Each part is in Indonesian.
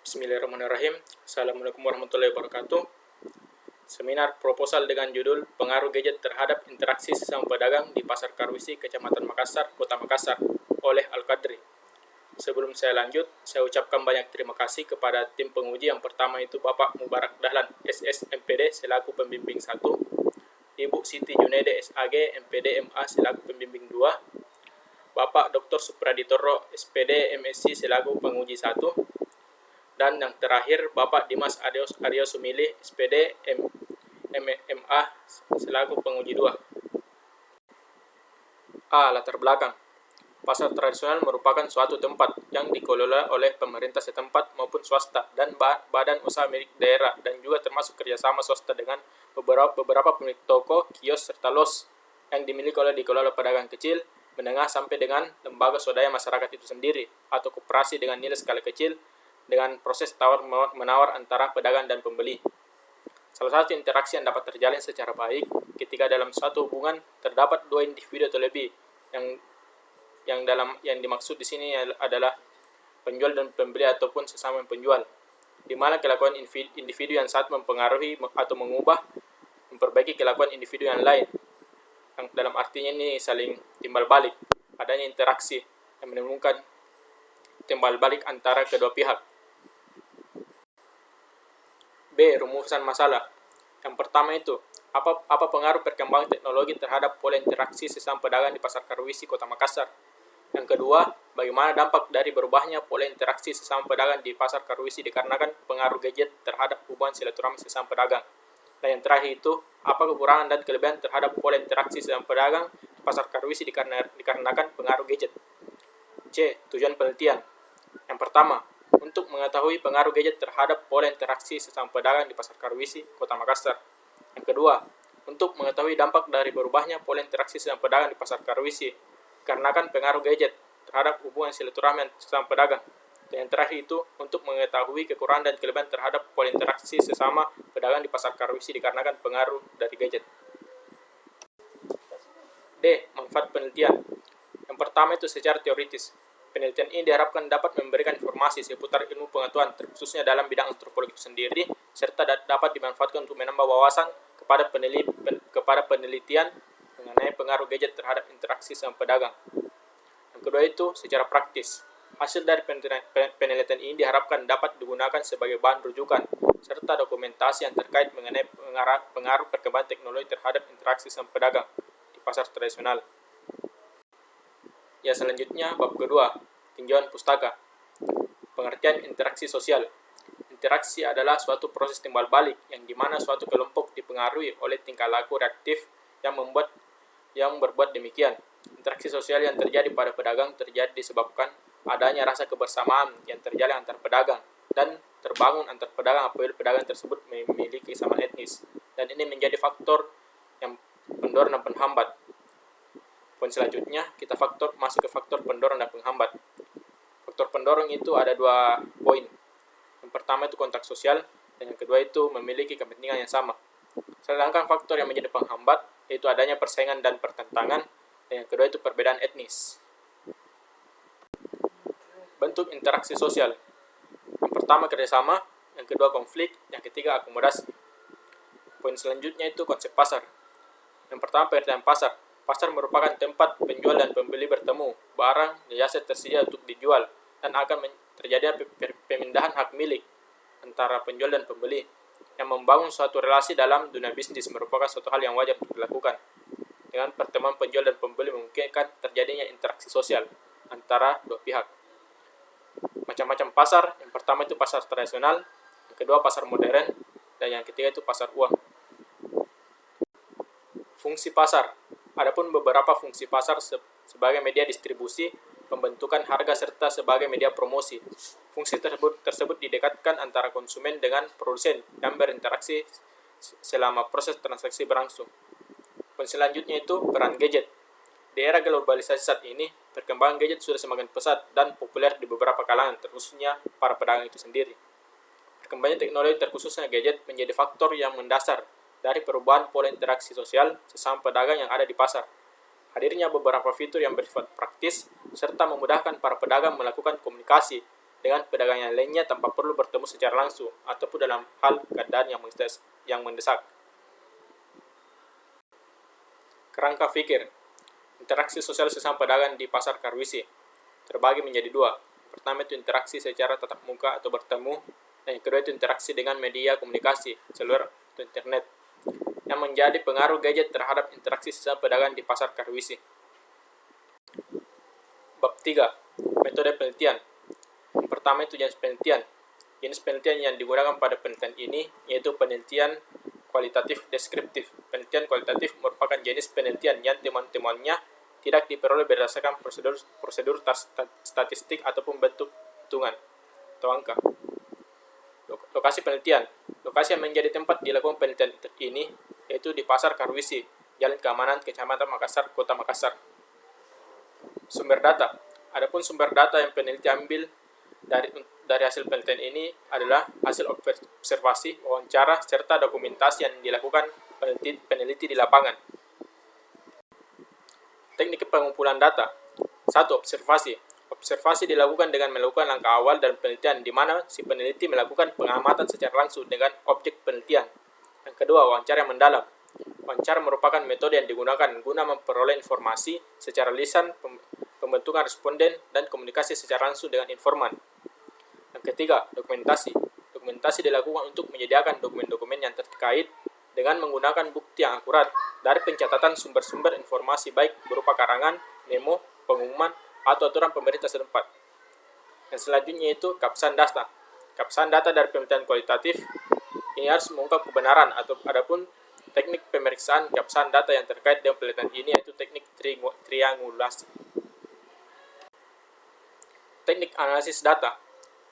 Bismillahirrahmanirrahim. Assalamualaikum warahmatullahi wabarakatuh. Seminar proposal dengan judul Pengaruh Gadget Terhadap Interaksi Sesama Pedagang di Pasar Karwisi, Kecamatan Makassar, Kota Makassar, oleh Al-Qadri. Sebelum saya lanjut, saya ucapkan banyak terima kasih kepada tim penguji. Yang pertama itu Bapak Mubarak Dahlan, SS MPD selaku pembimbing 1, Ibu Siti Junede SAG, MPD MA selaku pembimbing 2, Bapak Dr. Supraditoro, SPD MSc selaku penguji 1, dan yang terakhir Bapak Dimas Aryo Sumilih, SPD MA selaku penguji 2. Latar belakang. Pasar tradisional merupakan suatu tempat yang dikelola oleh pemerintah setempat maupun swasta dan badan usaha milik daerah, dan juga termasuk kerjasama swasta dengan beberapa pemilik toko, kios, serta los yang dimiliki oleh dikelola pedagang kecil, menengah sampai dengan lembaga swadaya masyarakat itu sendiri atau koperasi dengan nilai skala kecil dengan proses tawar-menawar antara pedagang dan pembeli. Salah satu interaksi yang dapat terjalin secara baik ketika dalam suatu hubungan terdapat dua individu atau lebih yang dimaksud di sini adalah penjual dan pembeli ataupun sesama penjual, di mana kelakuan individu yang satu mempengaruhi atau mengubah, memperbaiki kelakuan individu yang lain. Yang dalam artinya ini saling timbal balik, adanya interaksi yang menimbulkan timbal balik antara kedua pihak. B. Rumusan masalah. Yang pertama itu, apa pengaruh perkembangan teknologi terhadap pola interaksi sesama pedagang di Pasar Karwisi, Kota Makassar? Yang kedua, bagaimana dampak dari berubahnya pola interaksi sesama pedagang di Pasar Karwisi dikarenakan pengaruh gadget terhadap hubungan silaturahmi sesama pedagang? Dan yang terakhir itu, apa kekurangan dan kelebihan terhadap pola interaksi sesama pedagang di Pasar Karwisi dikarenakan pengaruh gadget? C. Tujuan penelitian. Yang pertama, untuk mengetahui pengaruh gadget terhadap pola interaksi sesama pedagang di Pasar Karwisi, Kota Makassar. Yang kedua, untuk mengetahui dampak dari berubahnya pola interaksi sesama pedagang di Pasar Karwisi dikarenakan pengaruh gadget terhadap hubungan silaturahmi sesama pedagang. Dan yang terakhir itu, untuk mengetahui kekurangan dan kelebihan terhadap pola interaksi sesama pedagang di Pasar Karwisi dikarenakan pengaruh dari gadget. D. Manfaat penelitian. Yang pertama itu secara teoritis. Penelitian ini diharapkan dapat memberikan informasi seputar ilmu pengetahuan, terkhususnya dalam bidang antropologi itu sendiri, serta dapat dimanfaatkan untuk menambah wawasan kepada penelitian mengenai pengaruh gadget terhadap interaksi sama pedagang. Yang kedua itu secara praktis. Hasil dari penelitian ini diharapkan dapat digunakan sebagai bahan rujukan, serta dokumentasi yang terkait mengenai pengaruh perkembangan teknologi terhadap interaksi sama pedagang di pasar tradisional. Ya, selanjutnya bab kedua, tinjauan pustaka. Pengertian interaksi sosial. Interaksi adalah suatu proses timbal balik yang dimana suatu kelompok dipengaruhi oleh tingkah laku reaktif yang berbuat demikian. Interaksi sosial yang terjadi pada pedagang terjadi disebabkan adanya rasa kebersamaan yang terjalin antar pedagang dan terbangun antar pedagang apabila pedagang tersebut memiliki kesamaan etnis, dan ini menjadi faktor yang pendorong dan penghambat. Poin selanjutnya, kita masuk ke faktor pendorong dan penghambat. Faktor pendorong itu ada 2 poin. Yang pertama itu kontak sosial, dan yang kedua itu memiliki kepentingan yang sama. Sedangkan faktor yang menjadi penghambat yaitu adanya persaingan dan pertentangan, dan yang kedua itu perbedaan etnis. Bentuk interaksi sosial. Yang pertama kerjasama, yang kedua konflik, yang ketiga akomodasi. Poin selanjutnya itu konsep pasar. Yang pertama pengertian pasar. Pasar merupakan tempat penjual dan pembeli bertemu, barang dan jasa tersedia untuk dijual, dan akan terjadi pemindahan hak milik antara penjual dan pembeli. Yang membangun suatu relasi dalam dunia bisnis merupakan suatu hal yang wajar untuk dilakukan. Dengan pertemuan penjual dan pembeli memungkinkan terjadinya interaksi sosial antara dua pihak. Macam-macam pasar, yang pertama itu pasar tradisional, yang kedua pasar modern, dan yang ketiga itu pasar uang. Fungsi pasar. Adapun beberapa fungsi pasar sebagai media distribusi, pembentukan harga, serta sebagai media promosi. Fungsi tersebut didekatkan antara konsumen dengan produsen yang berinteraksi selama proses transaksi berlangsung. Poin selanjutnya itu peran gadget. Di era globalisasi saat ini, perkembangan gadget sudah semakin pesat dan populer di beberapa kalangan, terkhususnya para pedagang itu sendiri. Perkembangan teknologi terkhususnya gadget menjadi faktor yang mendasar dari perubahan pola interaksi sosial sesama pedagang yang ada di pasar. Hadirnya beberapa fitur yang bersifat praktis serta memudahkan para pedagang melakukan komunikasi dengan pedagang yang lainnya tanpa perlu bertemu secara langsung ataupun dalam hal keadaan yang mendesak. Kerangka pikir. Interaksi sosial sesama pedagang di pasar Karwisi terbagi menjadi dua. Pertama itu interaksi secara tatap muka atau bertemu, dan yang kedua itu interaksi dengan media komunikasi, seluler atau internet, yang menjadi pengaruh gadget terhadap interaksi sesama pedagang di pasar Karwisi. Bab 3. Metode penelitian. Yang pertama itu jenis penelitian. Jenis penelitian yang digunakan pada penelitian ini yaitu penelitian kualitatif deskriptif. Penelitian kualitatif merupakan jenis penelitian yang temuan-temuannya tidak diperoleh berdasarkan prosedur statistik ataupun bentuk hitungan atau angka. Lokasi penelitian. Lokasi yang menjadi tempat dilakukan penelitian ini yaitu di Pasar Karwisi, Jalan Keamanan, Kecamatan Makassar, Kota Makassar. Sumber data. Adapun sumber data yang peneliti ambil dari hasil penelitian ini adalah hasil observasi, wawancara, serta dokumentasi yang dilakukan peneliti di lapangan. Teknik pengumpulan data. 1. Observasi. Observasi dilakukan dengan melakukan langkah awal dalam penelitian di mana si peneliti melakukan pengamatan secara langsung dengan objek penelitian. Yang kedua, wawancara yang mendalam. Wawancara merupakan metode yang digunakan guna memperoleh informasi secara lisan, pembentukan responden, dan komunikasi secara langsung dengan informan. Yang ketiga, dokumentasi. Dokumentasi dilakukan untuk menyediakan dokumen-dokumen yang terkait dengan menggunakan bukti yang akurat dari pencatatan sumber-sumber informasi baik berupa karangan, memo, pengumuman, atau aturan pemerintah setempat. Yang selanjutnya itu kapsan data. Kapsan data dari penelitian kualitatif ini harus mengungkap kebenaran adapun teknik pemeriksaan kapsan data yang terkait dengan penelitian ini yaitu teknik triangulasi. Teknik analisis data.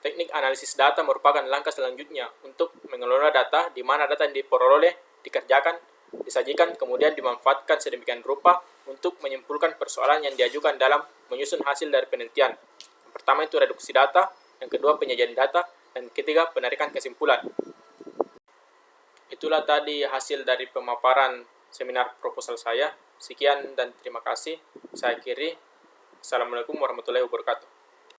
Teknik analisis data merupakan langkah selanjutnya untuk mengelola data di mana data yang diperoleh, dikerjakan, disajikan, kemudian dimanfaatkan sedemikian rupa untuk menyimpulkan persoalan yang diajukan dalam menyusun hasil dari penelitian. Yang pertama itu reduksi data, yang kedua penyajian data, dan ketiga penarikan kesimpulan. Itulah tadi hasil dari pemaparan seminar proposal saya. Sekian dan terima kasih. Saya akhiri. Assalamualaikum warahmatullahi wabarakatuh.